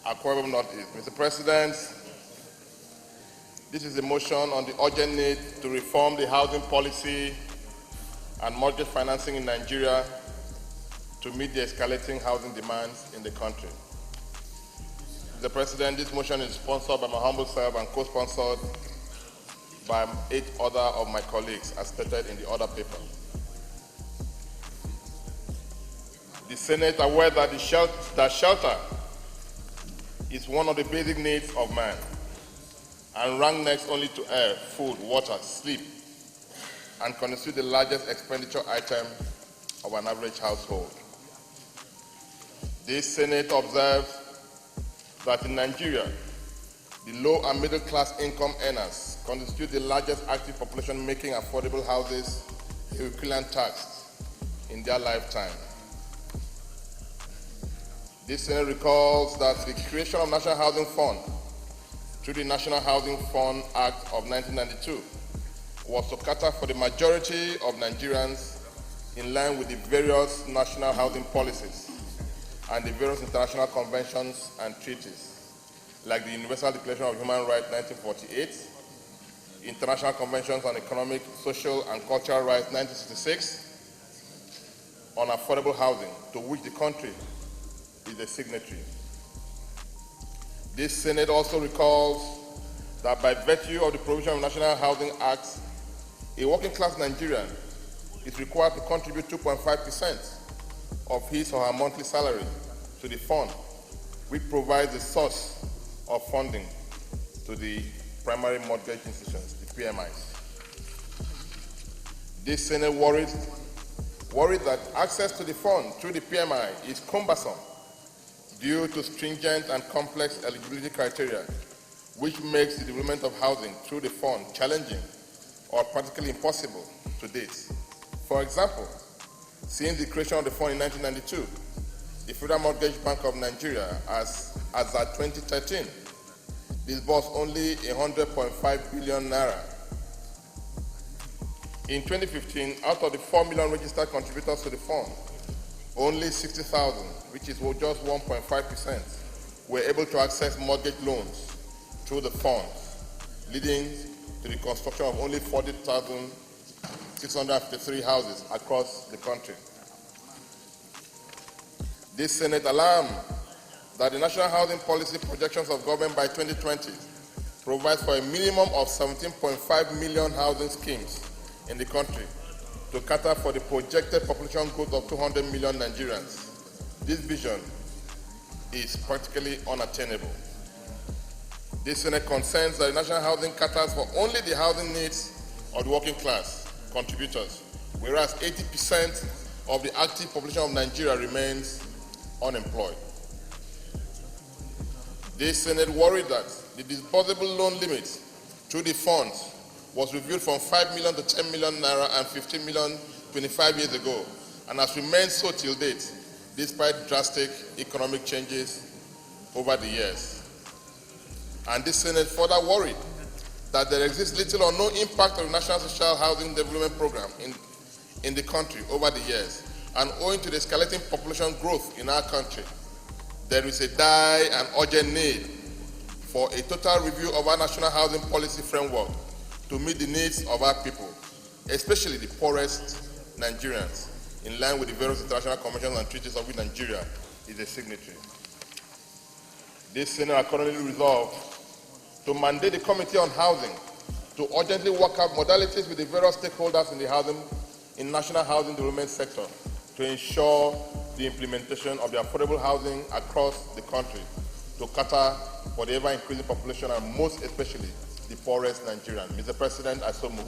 Akwa Ibom Northeast. Mr. President, this is a motion on the urgent need to reform the housing policy and mortgage financing in Nigeria to meet the escalating housing demands in the country. Mr. President, this motion is sponsored by my humble self and co-sponsored by 8 other of my colleagues, as stated in the order paper. The Senate, aware that shelter is one of the basic needs of man and ranked next only to air, food, water, sleep, and constitute the largest expenditure item of an average household. This Senate observes that in Nigeria, the low and middle class income earners constitute the largest active population making affordable houses a equivalent tax in their lifetime. This Senate recalls that the creation of National Housing Fund through the National Housing Fund Act of 1992 was to cater for the majority of Nigerians in line with the various national housing policies and the various international conventions and treaties, like the Universal Declaration of Human Rights 1948, International Conventions on Economic, Social, and Cultural Rights 1966, on affordable housing, to which the country is a signatory. This Senate also recalls that by virtue of the provision of National Housing Act, a working-class Nigerian is required to contribute 2.5% of his or her monthly salary to the fund, which provides the source of funding to the primary mortgage institutions, the PMIs. This Senate worried that access to the fund through the PMI is cumbersome due to stringent and complex eligibility criteria, which makes the development of housing through the fund challenging or practically impossible to date. For example, since the creation of the fund in 1992, the Federal Mortgage Bank of Nigeria, as at 2013, disbursed only 100.5 billion naira. In 2015, out of the 4 million registered contributors to the fund, only 60,000, which is just 1.5%, were able to access mortgage loans through the funds, leading to the construction of only 40,653 houses across the country. This Senate alarmed that the National Housing Policy projections of government by 2020 provides for a minimum of 17.5 million housing schemes in the country to cater for the projected population growth of 200 million Nigerians. This vision is practically unattainable. This Senate concerns that the national housing caters for only the housing needs of the working class contributors, whereas 80% of the active population of Nigeria remains unemployed. This Senate worried that the disposable loan limit through the funds was reviewed from 5 million to 10 million naira and 15 million 25 years ago, and has remained so till date, despite drastic economic changes over the years. And this Senate further worried that there exists little or no impact of the National Social Housing Development Program in the country over the years, and owing to the escalating population growth in our country, there is a dire and urgent need for a total review of our national housing policy framework to meet the needs of our people, especially the poorest Nigerians, in line with the various international conventions and treaties of which Nigeria is a signatory. This Senate accordingly resolved to mandate the Committee on Housing to urgently work out modalities with the various stakeholders in national housing development sector to ensure the implementation of the affordable housing across the country to cater for the ever-increasing population and most especially the poorest Nigerian. Mr. President, I so move.